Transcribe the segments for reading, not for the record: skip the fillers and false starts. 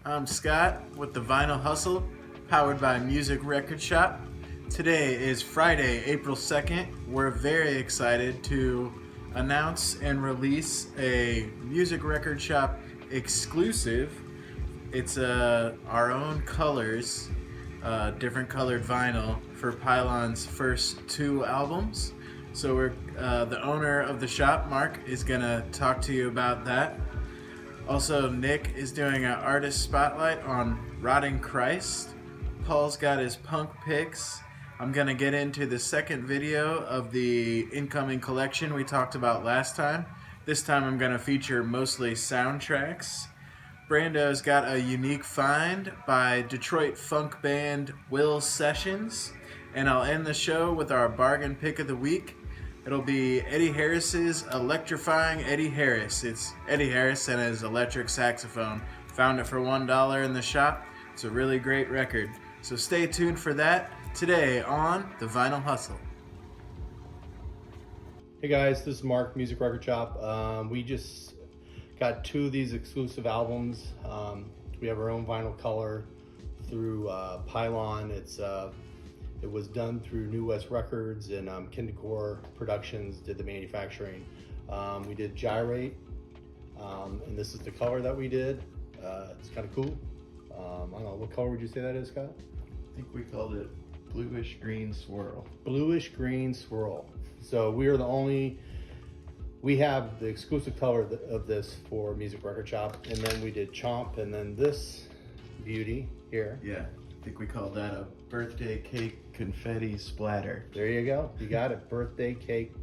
I'm Scott with the Vinyl Hustle, powered by Music Record Shop. Today is Friday, April 2nd. We're very excited to announce and release a Music Record Shop exclusive. It's our own colors, different colored vinyl for Pylon's first 2 albums. So we're the owner of the shop, Mark, is gonna talk to you about that. Also, Nick is doing an artist spotlight on Rotting Christ. Paul's got his punk picks. I'm gonna get into the second video of the incoming collection we talked about last time. This time I'm gonna feature mostly soundtracks. Brando's got a unique find by Detroit funk band Will Sessions. And I'll end the show with our bargain pick of the week. It'll be Eddie Harris's Electrifying Eddie Harris. It's Eddie Harris and his electric saxophone. Found it for $1 in the shop. It's a really great record. So stay tuned for that today on The Vinyl Hustle. Hey guys, this is Mark, Music Record Shop. We just got 2 of these exclusive albums. We have our own vinyl color through Pylon. It was done through New West Records, and Kindcore Productions did the manufacturing. We did Gyrate, and this is the color that we did. It's kind of cool. I don't know, what color would you say that is, Scott? I think we called it bluish green swirl. Bluish green swirl. So we have the exclusive color of this for Music Record Shop, and then we did Chomp, and then this beauty here. Yeah, I think we called that a birthday cake confetti splatter. There you go. You got it. Birthday cake.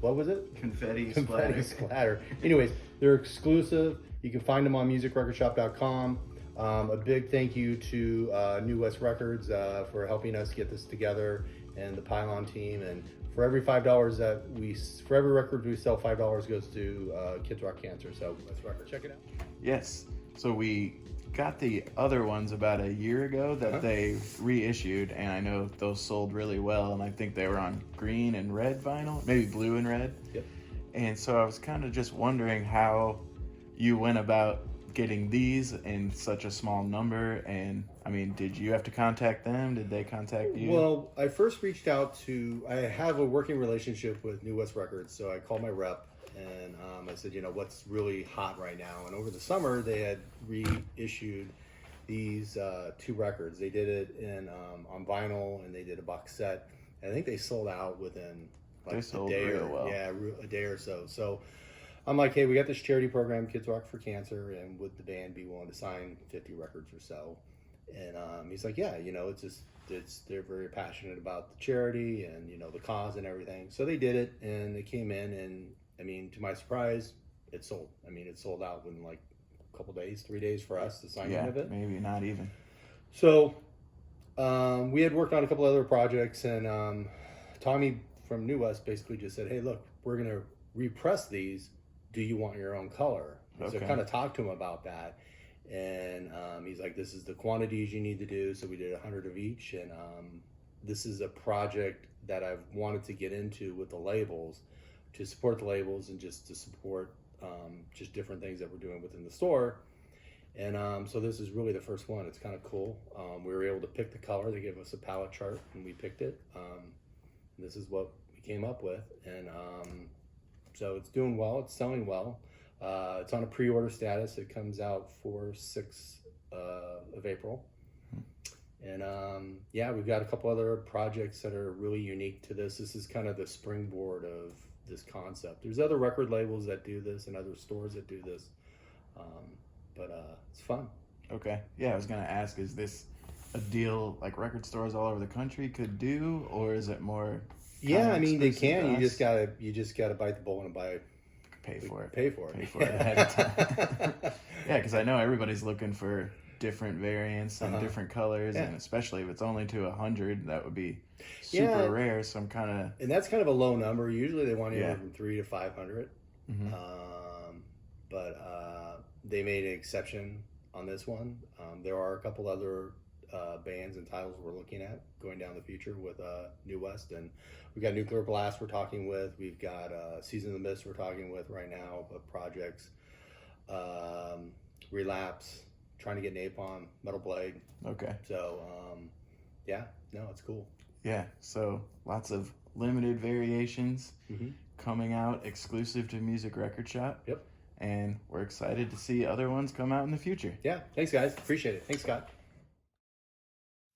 What was it? Confetti splatter. Anyways, they're exclusive. You can find them on musicrecordshop.com. A big thank you to New West Records for helping us get this together, and the Pylon team. And for every $5 for every record we sell, $5 goes to Kids Rock Cancer. So West Record, check it out. Yes. So we got the other ones about a year ago that they reissued, and I know those sold really well, and I think they were on green and red vinyl, maybe blue and red. Yep. And so I was kind of just wondering how you went about getting these in such a small number, and I mean, did you have to contact them? Did they contact you? Well, I first reached out I have a working relationship with New West Records, so I called my rep, and I said, what's really hot right now? And over the summer, they had reissued these 2 records. They did it on vinyl, and they did a box set. And I think they sold out within they sold a day real well. Yeah, a day or so. So I'm like, hey, we got this charity program, Kids Rock for Cancer, and would the band be willing to sign 50 records or so? And he's like, yeah, they're very passionate about the charity and, the cause and everything. So they did it, and they came in, and I mean, to my surprise, it sold. I mean, it sold out in like a couple days, 3 days for us, the signing of it. Maybe not even. So we had worked on a couple other projects, and Tommy from New West basically just said, hey, look, we're going to repress these. Do you want your own color? Okay. So I kind of talked to him about that. And he's like, this is the quantities you need to do. So we did 100 of each. And this is a project that I've wanted to get into with the labels, to support the labels and just to support just different things that we're doing within the store. And so this is really the first one. It's kind of cool. We were able to pick the color. They gave us a palette chart, and we picked it. This is what we came up with. And so it's doing well. It's selling well. It's on a pre-order status. It comes out for 6th of April. And we've got a couple other projects that are really unique to this. This is kind of the springboard of this concept. There's other record labels that do this and other stores that do this. But it's fun. Okay. Yeah, I was going to ask, is this a deal like record stores all over the country could do, or is it more... Yeah, I mean, they can. You just gotta bite the bullet and pay for it. Pay for it ahead of time. Yeah, because I know everybody's looking for different variants and different colors, and especially if it's only to 100, that would be super rare. So I'm kind of, and that's kind of a low number. Usually they want anywhere from 300 to 500. But they made an exception on this one. There are a couple other bands and titles we're looking at going down the future with New West, and we've got Nuclear Blast we're talking with. We've got Season of the Mist we're talking with right now of projects. Relapse. trying to get Napalm, Metal Blade. Okay. So, yeah, no, it's cool. Yeah, so lots of limited variations Mm-hmm. coming out exclusive to Music Record Shop. Yep. And we're excited to see other ones come out in the future. Yeah, thanks, guys. Appreciate it. Thanks, Scott.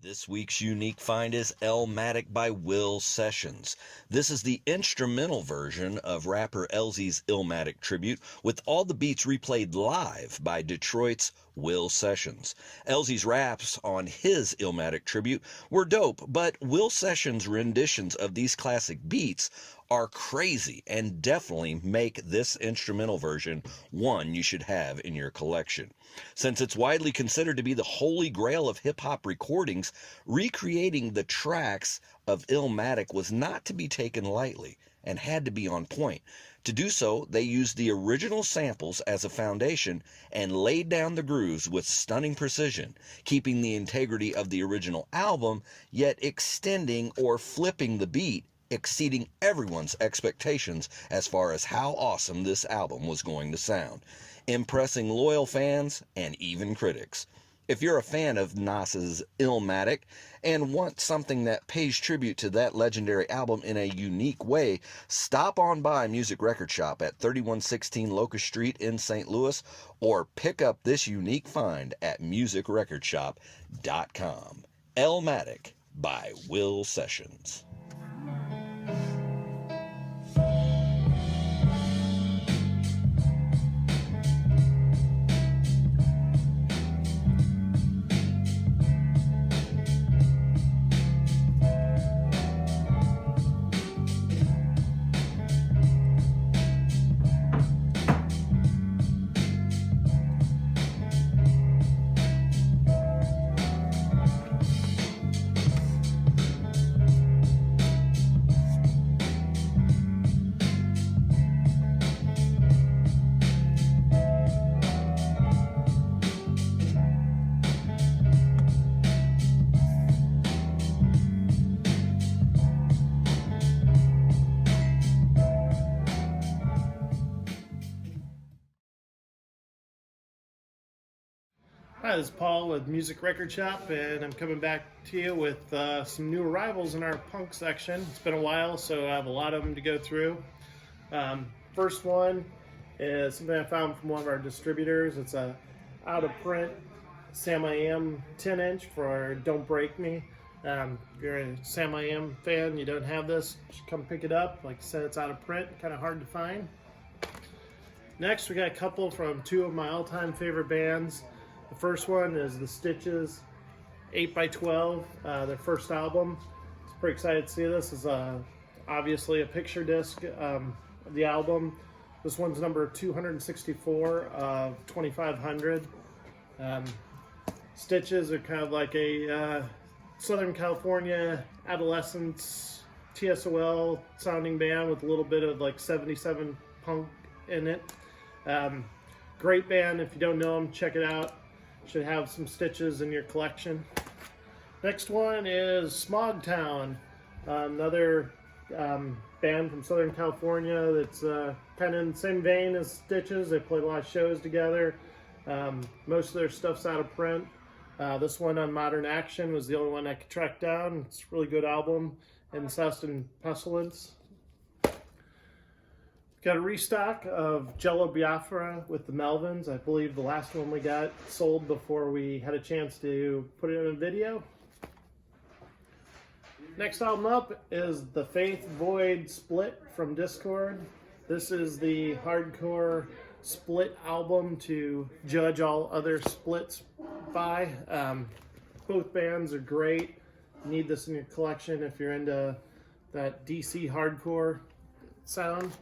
This week's unique find is Elmatic by Will Sessions. This is the instrumental version of rapper Elzy's Illmatic tribute, with all the beats replayed live by Detroit's Will Sessions. Elzy's raps on his Illmatic tribute were dope, but Will Sessions' renditions of these classic beats are crazy and definitely make this instrumental version one you should have in your collection. Since it's widely considered to be the holy grail of hip-hop recordings, recreating the tracks of Illmatic was not to be taken lightly and had to be on point. To do so, they used the original samples as a foundation and laid down the grooves with stunning precision, keeping the integrity of the original album, yet extending or flipping the beat, exceeding everyone's expectations as far as how awesome this album was going to sound, impressing loyal fans and even critics. If you're a fan of Nas's Illmatic and want something that pays tribute to that legendary album in a unique way, stop on by Music Record Shop at 3116 Locust Street in St. Louis, or pick up this unique find at musicrecordshop.com. Illmatic by Will Sessions. Hi, this is Paul with Music Record Shop, and I'm coming back to you with some new arrivals in our punk section. It's been a while, so I have a lot of them to go through. First one is something I found from one of our distributors. It's a out-of-print Sam I Am 10-inch for Don't Break Me. If you're a Sam I Am fan, you don't have this, just come pick it up. Like I said, it's out of print, kind of hard to find. Next, we got a couple from two of my all-time favorite bands. The first one is the Stitches 8x12, their first album. I'm pretty excited to see this. This is obviously a picture disc of the album. This one's number 264 of 2500. Stitches are kind of like a Southern California adolescence TSOL sounding band with a little bit of like 77 punk in it. Great band. If you don't know them, check it out. Should have some Stitches in your collection. Next one is Smogtown, another band from Southern California that's kind of in the same vein as Stitches. They played a lot of shows together. Most of their stuff's out of print. This one on Modern Action was the only one I could track down. It's a really good album. Incest and Pestilence. Got a restock of Jello Biafra with the Melvins. I believe the last one we got sold before we had a chance to put it in a video. Next album up is the Faith Void Split from Discord. This is the hardcore split album to judge all other splits by. Both bands are great. You need this in your collection if you're into that DC hardcore sound.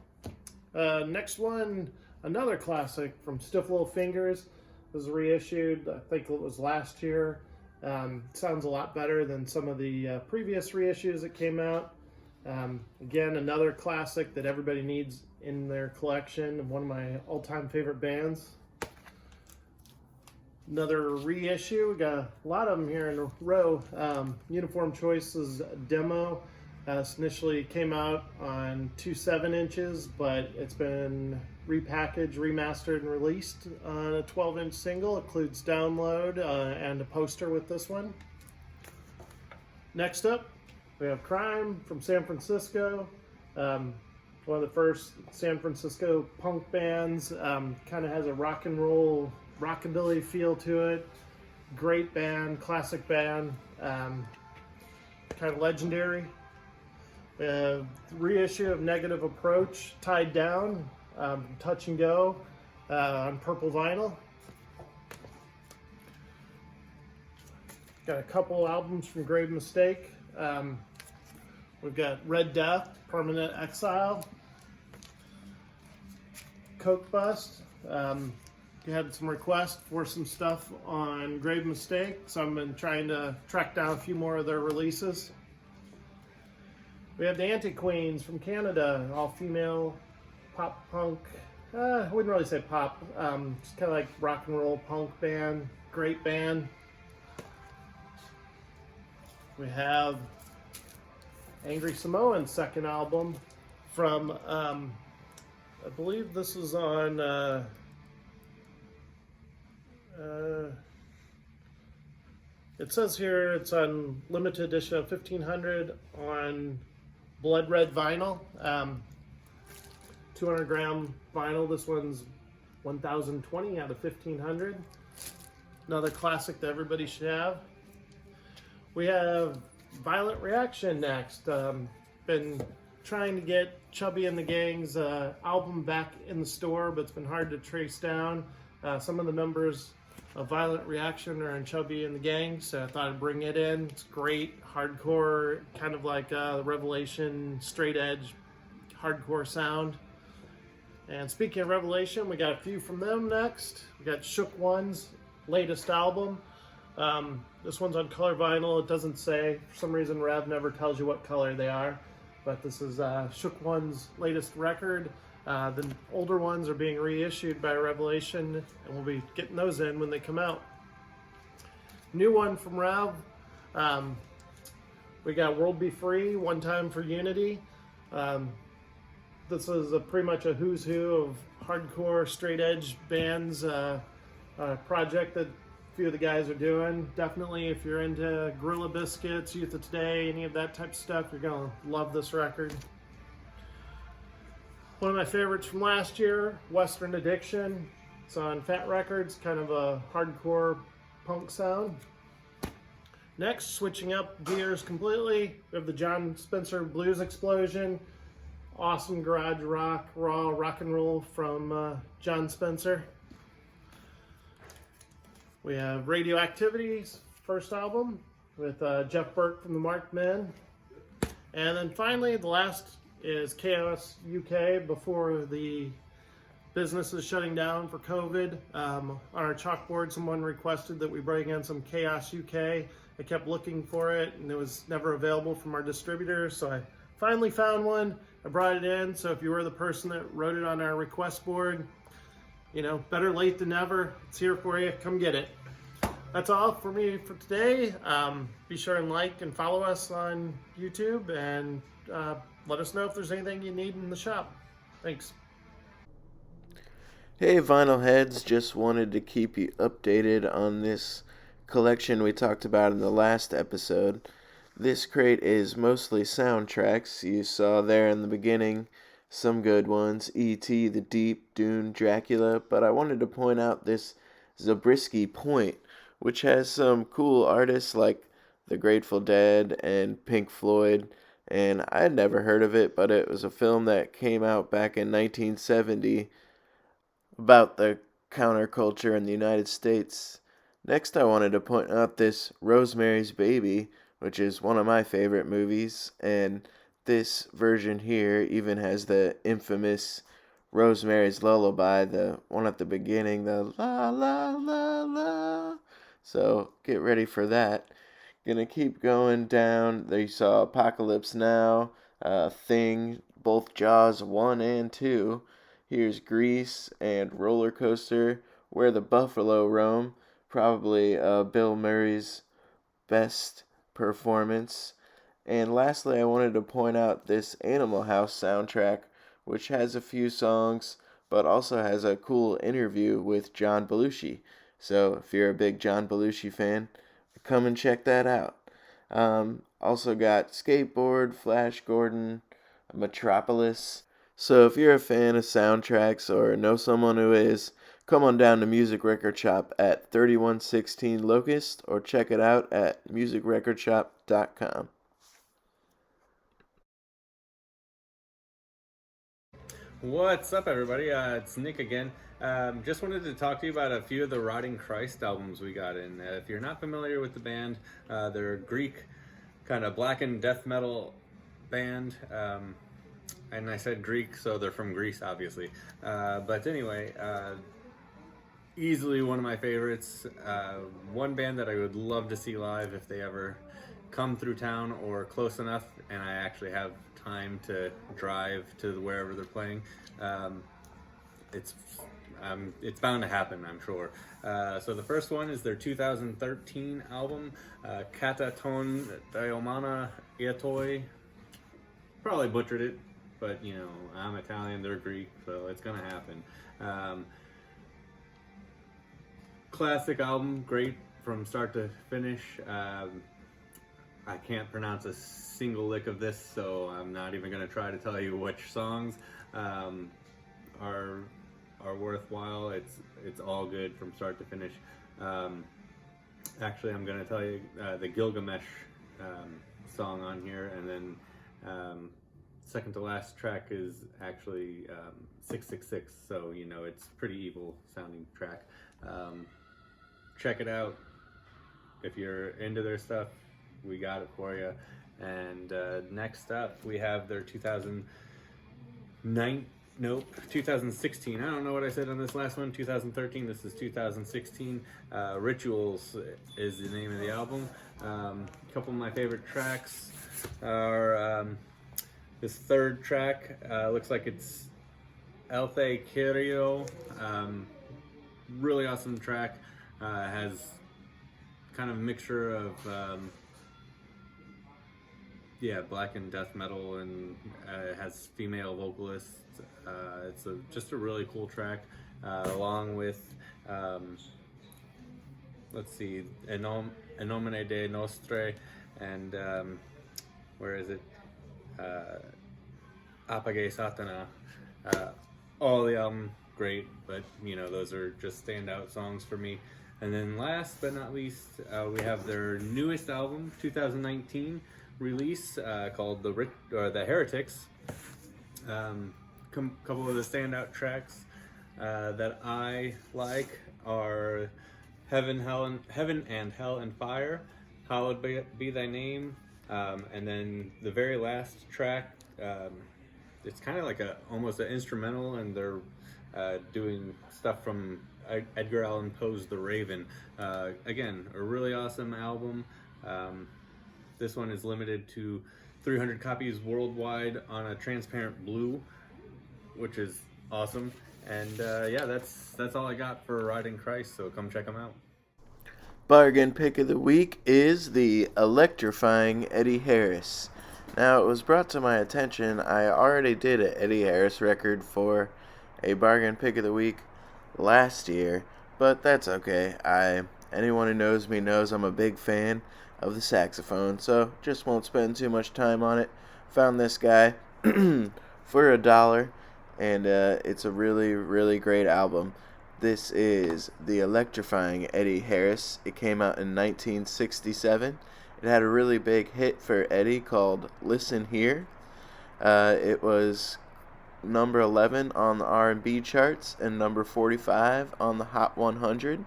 Next one, another classic from Stiff Little Fingers. It was reissued, I think it was last year. Sounds a lot better than some of the previous reissues that came out. Again, another classic that everybody needs in their collection. One of my all-time favorite bands. Another reissue. We got a lot of them here in a row. Uniform Choice's Demo. This initially came out on 2 7-inches, but it's been repackaged, remastered, and released on a 12-inch single. It includes download and a poster with this one. Next up, we have Crime from San Francisco. One of the first San Francisco punk bands. Kind of has a rock and roll, rockabilly feel to it. Great band, classic band, kind of legendary. Reissue of Negative Approach, Tied Down, Touch and Go on purple vinyl. Got a couple albums from Grave Mistake. We've got Red Death, Permanent Exile, Coke Bust. We had some requests for some stuff on Grave Mistake, so I've been trying to track down a few more of their releases. We have the Anti-Queens from Canada, all-female pop punk. I wouldn't really say pop, just kind of like rock and roll punk band. Great band. We have Angry Samoan's second album from, I believe this is on, it says here it's on limited edition of 1500 on blood red vinyl, 200 gram vinyl. This one's 1020 out of 1500. Another classic that everybody should have. We have Violent Reaction next. Been trying to get Chubby and the Gang's album back in the store, but it's been hard to trace down. Some of the members of Violent Reaction are in Chubby and the Gang, so I thought I'd bring it in. It's great, hardcore, kind of like the Revelation straight edge hardcore sound. And speaking of Revelation, we got a few from them next. We got Shook One's latest album. This one's on color vinyl. It doesn't say, for some reason Rev never tells you what color they are, but this is Shook One's latest record. The older ones are being reissued by Revelation, and we'll be getting those in when they come out. New one from Rev. We got World Be Free, One Time for Unity. This is pretty much a who's who of hardcore straight edge bands project that a few of the guys are doing. Definitely if you're into Gorilla Biscuits, Youth of Today, any of that type of stuff, you're gonna love this record. One of my favorites from last year, Western Addiction. It's on Fat Records, kind of a hardcore punk sound. Next, switching up gears completely, we have the John Spencer Blues Explosion. Awesome garage rock, raw rock and roll from John Spencer. We have Radioactivity's first album with Jeff Burke from the Marked Men. And then finally, the last is Chaos UK before the business is shutting down for COVID. On our chalkboard, someone requested that we bring in some Chaos UK. I kept looking for it and it was never available from our distributor, so I finally found one. I brought it in, so if you were the person that wrote it on our request board, you know, better late than never. It's here for you. Come get it. That's all for me for today. Be sure and like and follow us on YouTube, and let us know if there's anything you need in the shop. Thanks. Hey vinyl heads, just wanted to keep you updated on this collection we talked about in the last episode. This crate is mostly soundtracks. You saw there in the beginning some good ones, E.T., The Deep, Dune, Dracula, but I wanted to point out this Zabriskie Point, which has some cool artists like The Grateful Dead and Pink Floyd, and I had never heard of it, but it was a film that came out back in 1970 about the counterculture in the United States. Next, I wanted to point out this Rosemary's Baby, which is one of my favorite movies, and this version here even has the infamous Rosemary's Lullaby, the one at the beginning, the la la la la. So get ready for that. Gonna keep going down. There you saw Apocalypse Now, Thing, both Jaws 1 and 2. Here's Grease and Roller Coaster, Where the Buffalo Roam, probably Bill Murray's best performance. And lastly, I wanted to point out this Animal House soundtrack, which has a few songs, but also has a cool interview with John Belushi. So if you're a big John Belushi fan, come and check that out. Also got Skateboard, Flash Gordon, Metropolis. So if you're a fan of soundtracks or know someone who is, come on down to Music Record Shop at 3116 Locust or check it out at musicrecordshop.com. What's up, everybody? It's Nick again. Just wanted to talk to you about a few of the Rotting Christ albums we got in. If you're not familiar with the band, they're a Greek kind of blackened death metal band. And I said Greek, so they're from Greece, obviously. But anyway, easily one of my favorites. One band that I would love to see live if they ever come through town or close enough, and I actually have time to drive to wherever they're playing. It's bound to happen, I'm sure. So the first one is their 2013 album, Kataton Diomana Iatoi. Probably butchered it, but you know, I'm Italian, they're Greek, so it's gonna happen. Classic album, great from start to finish. I can't pronounce a single lick of this, so I'm not even going to try to tell you which songs are worthwhile. It's all good from start to finish. Actually, I'm going to tell you the Gilgamesh song on here, and then second to last track is actually 666, so you know it's pretty evil sounding track. Check it out if you're into their stuff. We got it for you. And next up, we have their 2016. I don't know what I said on this last one. 2013. This is 2016. Rituals is the name of the album. A couple of my favorite tracks are this third track. Looks like it's Elthe Kyrio. Really awesome track. Has kind of a mixture of black and death metal, and has female vocalists. It's just a really cool track, along with let's see, Enomine de Nostre, and where is it? Apage Satana. All the album great, but you know, those are just standout songs for me. And then last but not least, we have their newest album, 2019 release, called The Heretics. Couple of the standout tracks that I like are Heaven and Hell and Fire, Hallowed Be Thy Name, and then the very last track, it's kind of like almost an instrumental, and they're doing stuff from Edgar Allan Poe's The Raven. Again, a really awesome album. This one is limited to 300 copies worldwide on a transparent blue, which is awesome. And that's all I got for Riding Christ, so come check them out. Bargain pick of the week is the Electrifying Eddie Harris. Now, it was brought to my attention, I already did an Eddie Harris record for a bargain pick of the week last year, but that's okay. Anyone who knows me knows I'm a big fan of the saxophone, so just won't spend too much time on it. Found this guy for $1, and it's a really, really great album. This is the Electrifying Eddie Harris. It came out in 1967. It had a really big hit for Eddie called Listen Here. It was number 11 on the R&B charts and number 45 on the Hot 100.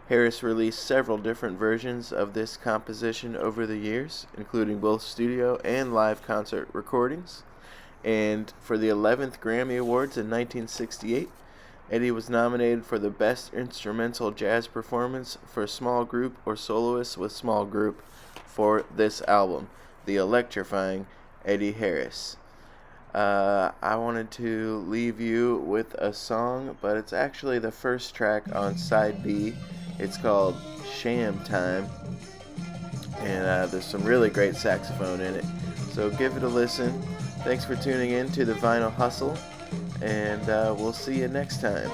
Harris released several different versions of this composition over the years, including both studio and live concert recordings. And for the 11th Grammy Awards in 1968, Eddie was nominated for the Best Instrumental Jazz Performance for Small Group or Soloist with Small Group for this album, the Electrifying Eddie Harris. I wanted to leave you with a song, but it's actually the first track on Side B. It's called Sham Time, and there's some really great saxophone in it. So give it a listen. Thanks for tuning in to the Vinyl Hustle, and we'll see you next time.